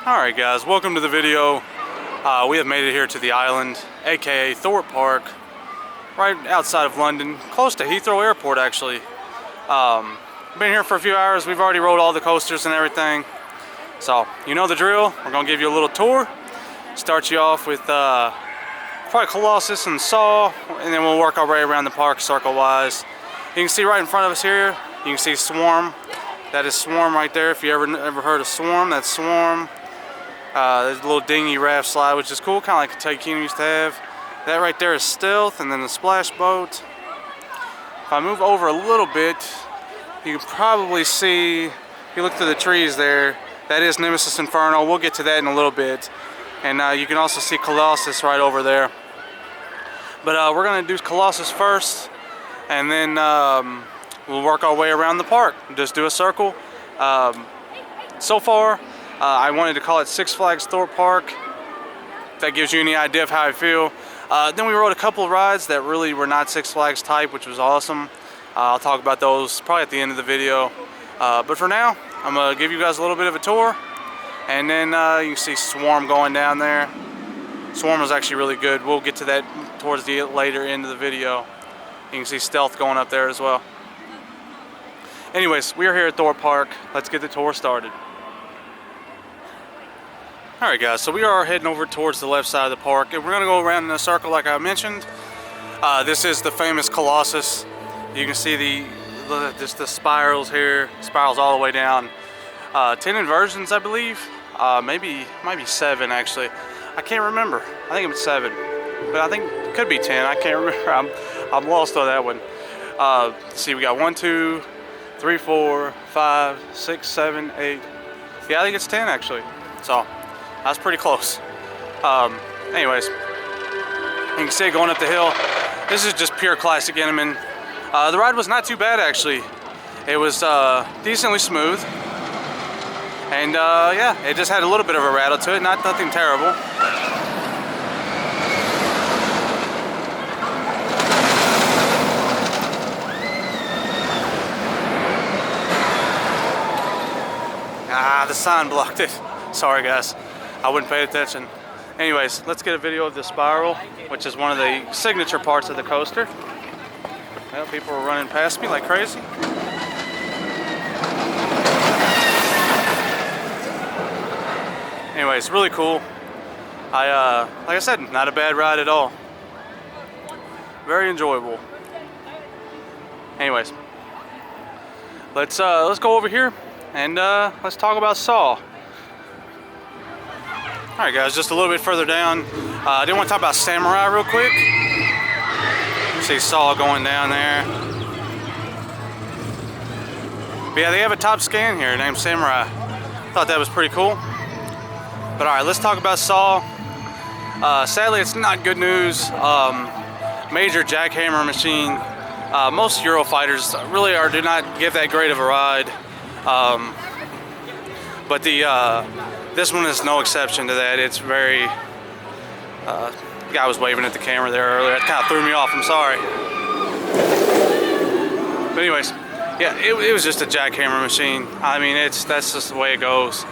Alright guys, welcome to the video. We have made it here to the island, aka Thorpe Park, right outside of London, close to Heathrow Airport actually. Been here for a few hours. We've already rode all the coasters and everything. So, you know the drill. We're going to give you a little tour. Start you off with probably Colossus and Saw, and then we'll work our way around the park circle-wise. You can see right in front of us here, you can see Swarm. That is Swarm right there. If you ever heard of Swarm, that's Swarm. There's a little dinghy raft slide, which is cool, kind of like a Tycoon used to have. That right there is Stealth, and then the splash boat. If I move over a little bit, you can probably see, if you look through the trees there, that is Nemesis Inferno. We'll get to that in a little bit. And you can also see Colossus right over there. But we're going to do Colossus first, and then we'll work our way around the park. Just do a circle. So far, I wanted to call it Six Flags Thorpe Park. If that gives you any idea of how I feel. Then we rode a couple of rides that really were not Six Flags type, which was awesome. I'll talk about those probably at the end of the video. But for now, I'm going to give you guys a little bit of a tour. And then you can see Swarm going down there. Swarm was actually really good. We'll get to that towards the later end of the video. You can see Stealth going up there as well. Anyways, we are here at Thorpe Park. Let's get the tour started. Alright guys, so we are heading over towards the left side of the park, and we're going to go around in a circle like I mentioned. This is the famous Colossus. You can see just the spirals here, spirals all the way down. 10 inversions, I believe. Maybe 7 actually. I can't remember. I think it was 7, but I think it could be 10. I can't remember. I'm lost on that one. Let's see, we got 1, 2, 3, 4, 5, 6, 7, 8. Yeah, I think it's 10 actually. So that's pretty close. Anyways, you can see it going up the hill. This is just pure classic Intamin. The ride was not too bad actually. It was decently smooth. And yeah, it just had a little bit of a rattle to it, nothing terrible. The sign blocked it. Sorry guys, I wouldn't pay attention. Anyways, let's get a video of the spiral, which is one of the signature parts of the coaster. Well, people are running past me like crazy. Anyways, really cool. Like I said, not a bad ride at all. Very enjoyable. Anyways, let's go over here and let's talk about Saw. All right, guys, just a little bit further down. I did want to talk about Samurai real quick. You see Saw going down there. But yeah, they have a top scan here named Samurai. Thought that was pretty cool. But all right, let's talk about Saw. Sadly, it's not good news. Major jackhammer machine. Most Eurofighters really do not give that great of a ride. But this one is no exception to that. It's very. The guy was waving at the camera there earlier. That kind of threw me off. I'm sorry. But anyways, yeah, it was just a jackhammer machine. I mean, that's just the way it goes.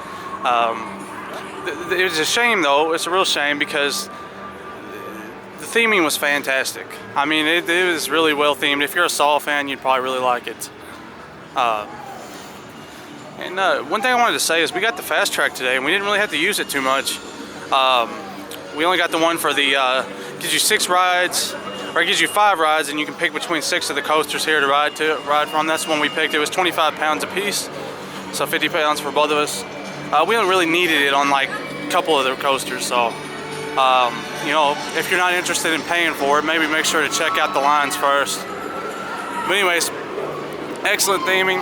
It was a shame though. It's a real shame because the theming was fantastic. I mean, it was really well themed. If you're a Saw fan, you'd probably really like it. And one thing I wanted to say is we got the fast track today, and we didn't really have to use it too much. We only got the one for the gives you 6 rides, or it gives you 5 rides, and you can pick between 6 of the coasters here to ride from. That's the one we picked. It was 25 pounds a piece, so 50 pounds for both of us. We don't really needed it on like a couple of the coasters, so you know, if you're not interested in paying for it, maybe make sure to check out the lines first. But anyways, excellent theming,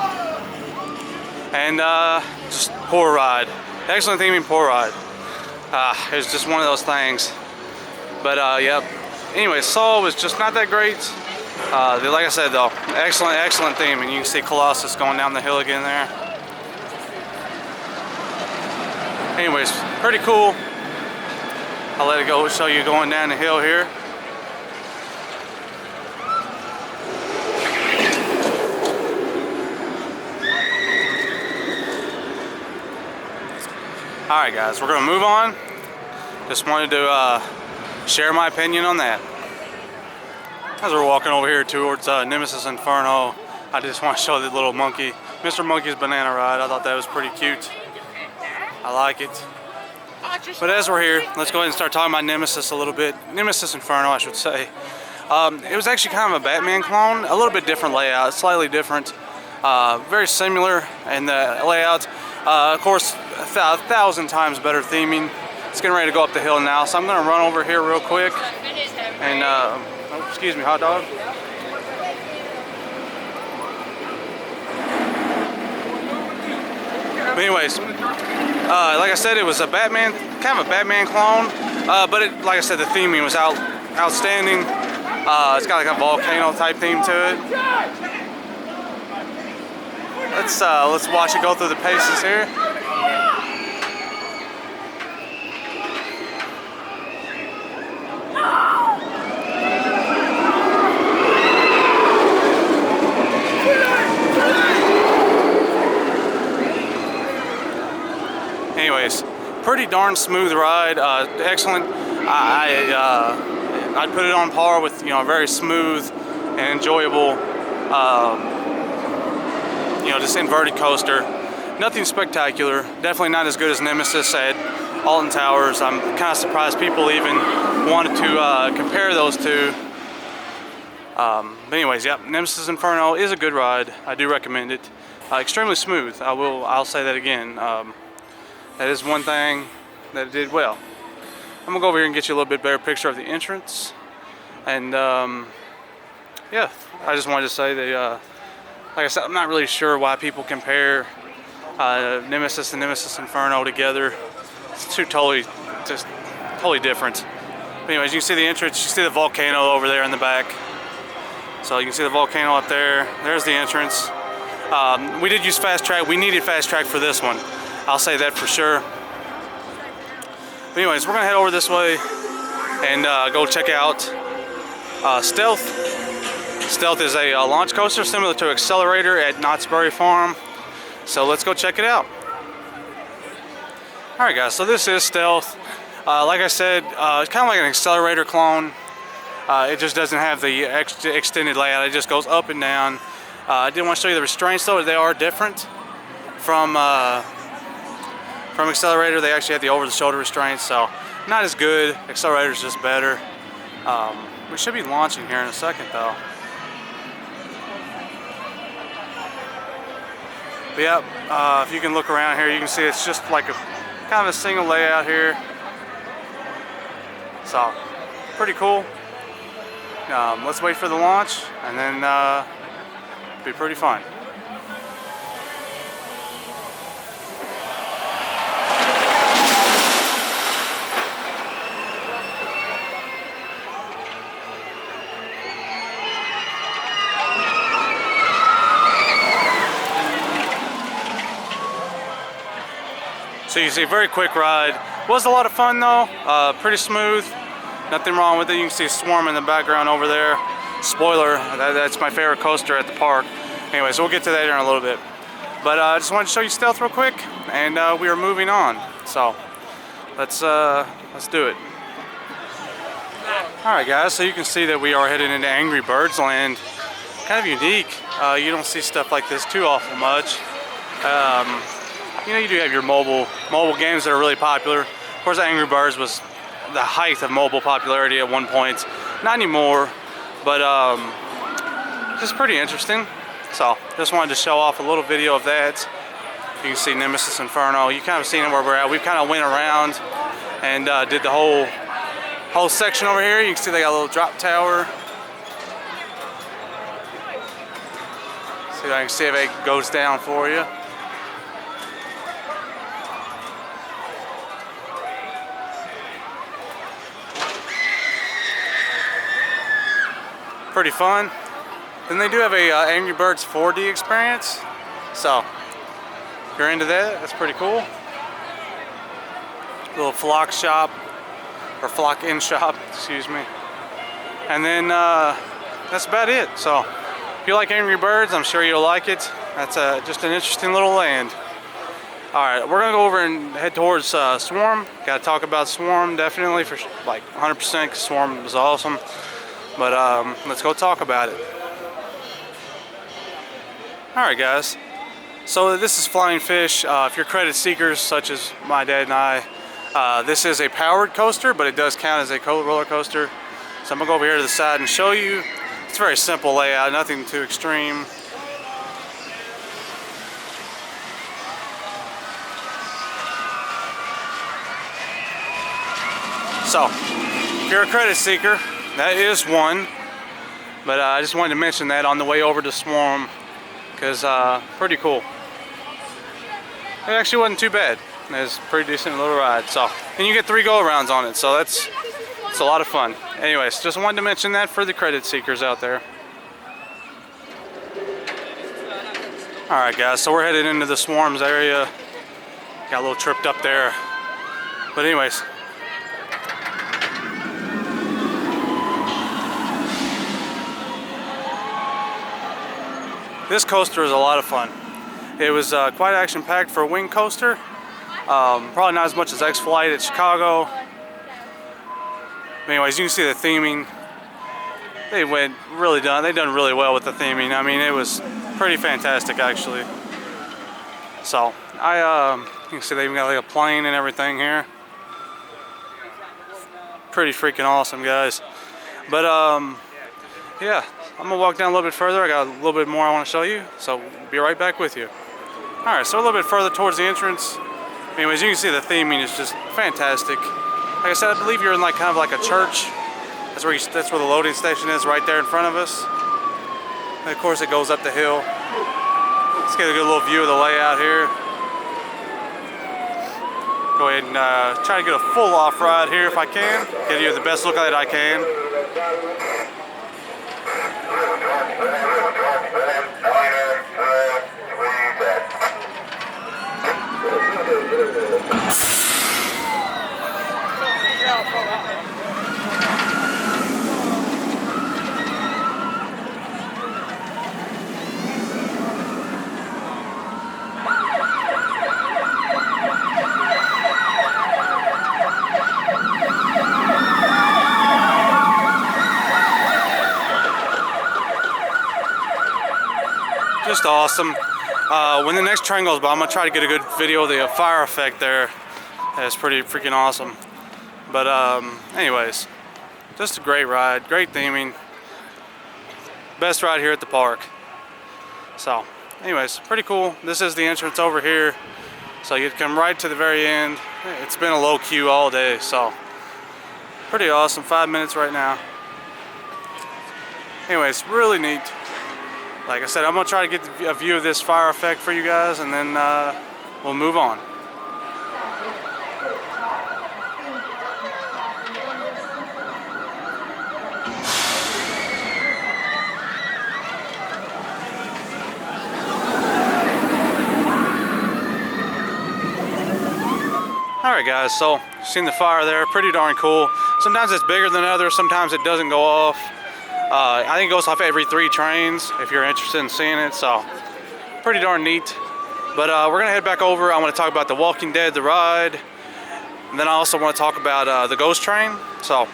and just poor ride. Excellent theming, poor ride. It's just one of those things. But yeah. Anyways, Saw was just not that great. Like I said though, excellent theming. You can see Colossus going down the hill again there. Anyways, pretty cool. I'll let it go show you going down the hill here. Alright guys, we're going to move on. Just wanted to share my opinion on that. As we're walking over here towards Nemesis Inferno, I just want to show the little monkey, Mr. Monkey's banana ride. I thought that was pretty cute. I like it. But as we're here, let's go ahead and start talking about Nemesis a little bit. Nemesis Inferno, I should say. It was actually kind of a Batman clone, a little bit different layout, slightly different. Very similar in the layout. Of course, 1,000 times better theming. It's getting ready to go up the hill now, so I'm going to run over here real quick. And, oh, excuse me, hot dog. But anyways, like I said, it was a Batman, kind of a Batman clone. But it, like I said, the theming was outstanding. It's got like a volcano type theme to it. Let's watch it go through the paces here. Anyways, pretty darn smooth ride. Excellent. I'd put it on par with, you know, a very smooth and enjoyable, you know, just inverted coaster. Nothing spectacular. Definitely not as good as Nemesis at Alton Towers. I'm kind of surprised people even wanted to compare those two. But anyways, yeah, Nemesis Inferno is a good ride. I do recommend it. Extremely smooth. I'll say that again. That is one thing that it did well. I'm gonna go over here and get you a little bit better picture of the entrance. And yeah, I just wanted to say that, like I said, I'm not really sure why people compare Nemesis and Nemesis Inferno together. It's two totally different. But anyways, you can see the entrance, you see the volcano over there in the back. So you can see the volcano up there. There's the entrance. We did use fast track. We needed fast track for this one. I'll say that for sure. But anyways, we're gonna head over this way and go check out Stealth. Stealth is a launch coaster similar to Accelerator at Knott's Berry Farm. So let's go check it out. Alright guys, so this is Stealth. Like I said, it's kind of like an Accelerator clone. It just doesn't have the extended layout. It just goes up and down. I did want to show you the restraints though. They are different from Accelerator. They actually have the over-the-shoulder restraints, so not as good. Accelerator's just better. We should be launching here in a second though. But yeah, if you can look around here, you can see it's just like a kind of a single layout here. So pretty cool. Let's wait for the launch, and then it'll be pretty fun. So you see, very quick ride. Was a lot of fun though. Pretty smooth. Nothing wrong with it. You can see a swarm in the background over there. Spoiler, that's my favorite coaster at the park. Anyway, so we'll get to that here in a little bit. But I just wanted to show you Stealth real quick, and we are moving on. So let's do it. All right, guys. So you can see that we are heading into Angry Birds Land. Kind of unique. You don't see stuff like this too awful much. You know, you do have your mobile games that are really popular. Of course, Angry Birds was the height of mobile popularity at one point. Not anymore, but just pretty interesting. So just wanted to show off a little video of that. You can see Nemesis Inferno. You kind of seen it where we're at. We kind of went around and did the whole section over here. You can see they got a little drop tower. See if I can see if it goes down for you. Pretty fun. Then they do have a Angry Birds 4D experience. So if you're into that, that's pretty cool. Little flock shop, or flock in shop, excuse me. And then that's about it. So if you like Angry Birds, I'm sure you'll like it. That's just an interesting little land. All right, we're gonna go over and head towards Swarm. Got to talk about Swarm definitely for like 100%. Cause Swarm was awesome. But let's go talk about it. All right, guys. So this is Flying Fish. If you're credit seekers, such as my dad and I, this is a powered coaster, but it does count as a roller coaster. So I'm gonna go over here to the side and show you. It's a very simple layout, nothing too extreme. So, if you're a credit seeker, that is one. But I just wanted to mention that on the way over to Swarm, because pretty cool. It actually wasn't too bad. It's a pretty decent little ride. So, and you get 3 go-arounds on it, so it's a lot of fun. Anyways, just wanted to mention that for the credit seekers out there. All right, guys. So we're headed into the Swarms area. Got a little tripped up there, but anyways. This coaster is a lot of fun. It was quite action-packed for a wing coaster. Probably not as much as X-Flight at Chicago. Anyways, you can see the theming. They done really well with the theming. I mean, it was pretty fantastic actually. So you can see they even got like a plane and everything here. Pretty freaking awesome, guys. But yeah, I'm gonna walk down a little bit further. I got a little bit more I want to show you, so be right back with you. All right, so a little bit further towards the entrance. Anyways, you can see the theming is just fantastic. Like I said, I believe you're in like kind of like a church. That's where the loading station is, right there in front of us. And of course, it goes up the hill. Let's get a good little view of the layout here. Go ahead and try to get a full off ride here if I can. Give you the best look that I can. Just awesome. When the next train goes by, I'm gonna try to get a good video of the fire effect there. That's pretty freaking awesome. But anyways, just a great ride, great theming. Best ride here at the park. So anyways, pretty cool. This is the entrance over here. So you come right to the very end. It's been a low queue all day, so pretty awesome. 5 minutes right now. Anyways, really neat. Like I said, I'm gonna try to get a view of this fire effect for you guys, and then we'll move on. Alright guys, so you've seen the fire there, pretty darn cool. Sometimes it's bigger than others, sometimes it doesn't go off. I think it goes off every 3 trains if you're interested in seeing it, so pretty darn neat. But we're gonna head back over. I want to talk about The Walking Dead, the ride, and then I also want to talk about the Ghost Train. So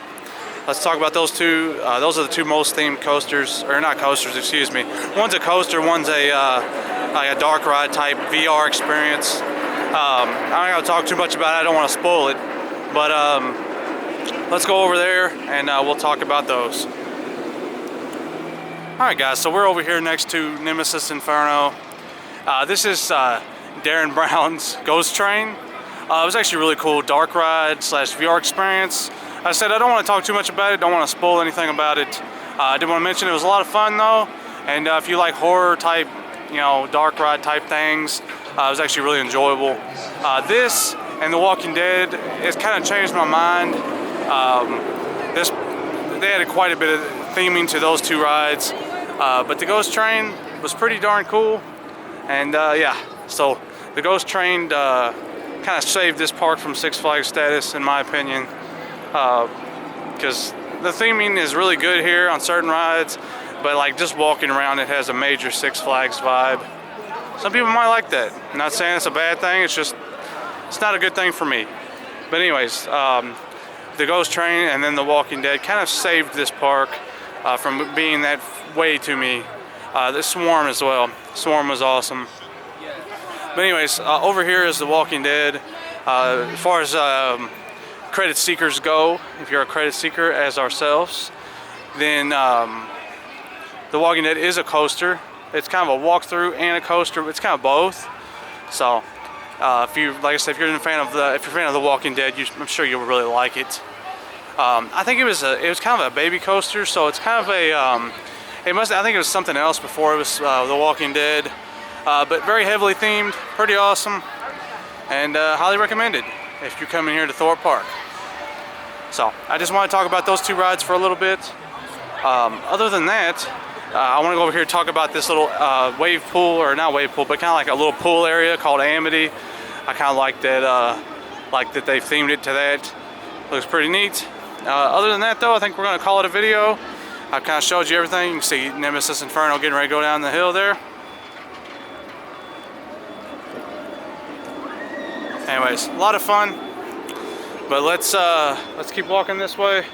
let's talk about those two. Those are the 2 most themed coasters, or not coasters, excuse me. One's a coaster, one's a like a dark ride type VR experience. I'm not gonna talk too much about it. I don't want to spoil it, but let's go over there and we'll talk about those. Alright guys, so we're over here next to Nemesis Inferno. This is Darren Brown's Ghost Train. It was actually really cool, dark ride / VR experience. I said I don't want to talk too much about it, don't want to spoil anything about it. I did want to mention it was a lot of fun though, and if you like horror type, you know, dark ride type things, it was actually really enjoyable. This and The Walking Dead, it's kind of changed my mind. They added quite a bit of theming to those 2 rides, but the Ghost Train was pretty darn cool. And yeah, so the Ghost Train kind of saved this park from Six Flags status, in my opinion, because the theming is really good here on certain rides, but like just walking around, it has a major Six Flags vibe. Some people might like that. I'm not saying it's a bad thing, it's just, it's not a good thing for me. But anyways, the Ghost Train and then the Walking Dead kind of saved this park from being that way to me. The Swarm as well. Swarm was awesome. But anyways, over here is the Walking Dead. As far as credit seekers go, if you're a credit seeker as ourselves, then the Walking Dead is a coaster. It's kind of a walkthrough and a coaster. It's kind of both. So, if you, like I said, if you're a fan of the Walking Dead, I'm sure you'll really like it. I think it was kind of a baby coaster, so it's kind of a I think it was something else before it was the Walking Dead, but very heavily themed, pretty awesome, and highly recommended if you're coming here to Thorpe Park. So I just want to talk about those two rides for a little bit. Other than that, I want to go over here and talk about this little wave pool, or not wave pool, but kind of like a little pool area called Amity. I kind of like that they've themed it to that. Looks pretty neat. Other than that though, I think we're going to call it a video. I've kind of showed you everything. You can see Nemesis Inferno getting ready to go down the hill there. Anyways, a lot of fun. But let's keep walking this way,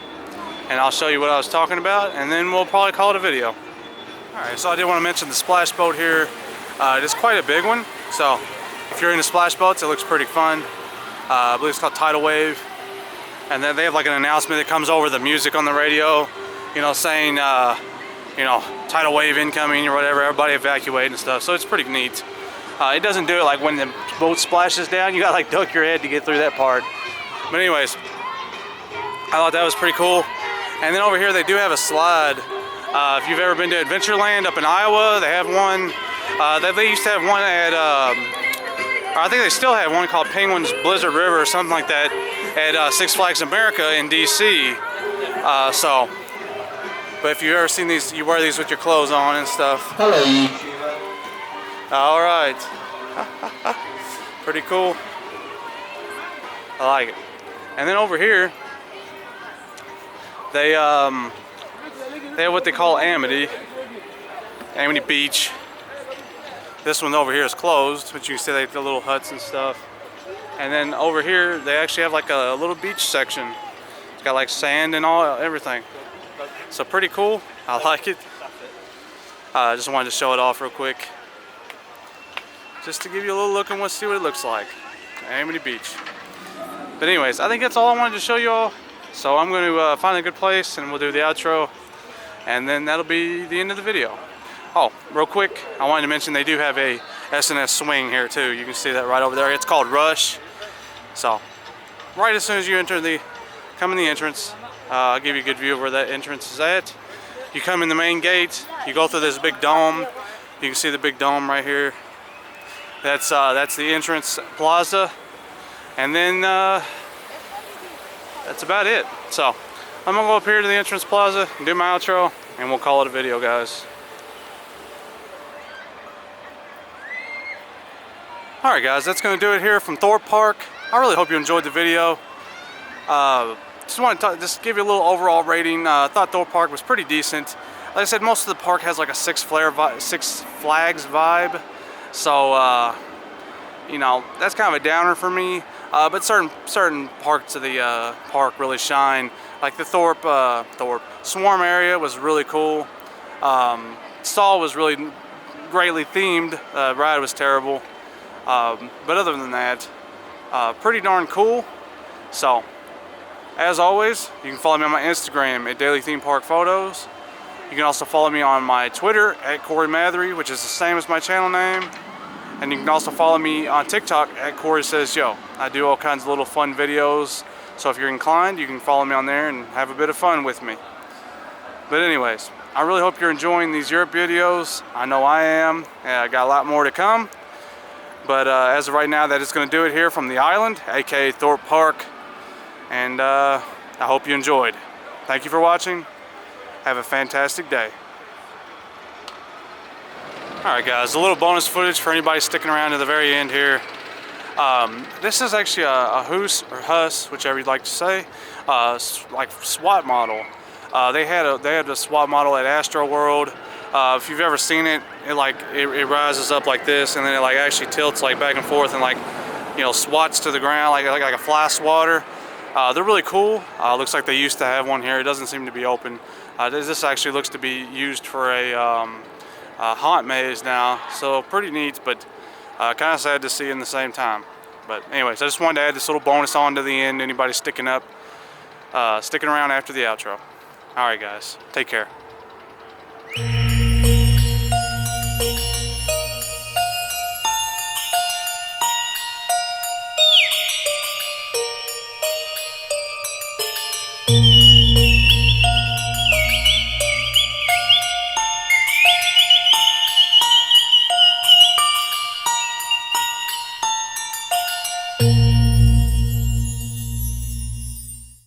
and I'll show you what I was talking about, and then we'll probably call it a video. Alright, so I did want to mention the splash boat here. It is quite a big one, so if you're into splash boats, it looks pretty fun. I believe it's called Tidal Wave. And then they have like an announcement that comes over the music on the radio, you know, saying, you know, tidal wave incoming or whatever, everybody evacuate and stuff. So it's pretty neat. It doesn't do it like when the boat splashes down, you gotta like duck your head to get through that part. But anyways, I thought that was pretty cool. And then over here they do have a slide. If you've ever been to Adventureland up in Iowa, they have one. They used to have one at, I think they still have one called Penguin's Blizzard River or something like that at Six Flags America in DC. But if you've ever seen these, you wear these with your clothes on and stuff. Hello. All right. Pretty cool. I like it. And then over here, they have what they call Amity Beach. This one over here is closed, but you can see they have the little huts and stuff. And then over here, they actually have like a little beach section. It's got like sand and everything. So pretty cool. I like it. I just wanted to show it off real quick, just to give you a little look and see what it looks like. Amity Beach. But anyways, I think that's all I wanted to show you all. So I'm going to find a good place and we'll do the outro, and then that'll be the end of the video. Oh, real quick, I wanted to mention they do have a S&S swing here too. You can see that right over there. It's called Rush. So, right as soon as you come in the entrance, I'll give you a good view of where that entrance is at. You come in the main gate, you go through this big dome. You can see the big dome right here. That's the entrance plaza. And then that's about it. So, I'm gonna go up here to the entrance plaza and do my outro, and we'll call it a video, guys. Alright guys, that's going to do it here from Thorpe Park. I really hope you enjoyed the video. Just want to just give you a little overall rating. I thought Thorpe Park was pretty decent. Like I said, most of the park has like a Six Flags vibe. So, you know, that's kind of a downer for me. But certain parts of the park really shine. Like the Thorpe Swarm area was really cool. Stall was really greatly themed. Ride was terrible. But other than that, pretty darn cool. So, as always, you can follow me on my Instagram at Daily Theme Park Photos. You can also follow me on my Twitter at Corey Mathery, which is the same as my channel name. And you can also follow me on TikTok at Corey Says Yo. I do all kinds of little fun videos. So if you're inclined, you can follow me on there and have a bit of fun with me. But anyways, I really hope you're enjoying these Europe videos. I know I am. I got a lot more to come. But as of right now, that is going to do it here from the island, aka Thorpe Park. And I hope you enjoyed. Thank you for watching. Have a fantastic day. Alright guys, a little bonus footage for anybody sticking around to the very end here. This is actually a Hus, or Hus, whichever you'd like to say, like SWAT model. They had a SWAT model at Astro World. If you've ever seen it, it rises up like this, and then it like actually tilts like back and forth and like, you know, swats to the ground like a fly swatter. They're really cool. Looks like they used to have one here. It doesn't seem to be open. This actually looks to be used for a haunt maze now, so pretty neat, but kind of sad to see in the same time. But anyways, I just wanted to add this little bonus on to the end. Anybody sticking around after the outro. All right, guys, take care.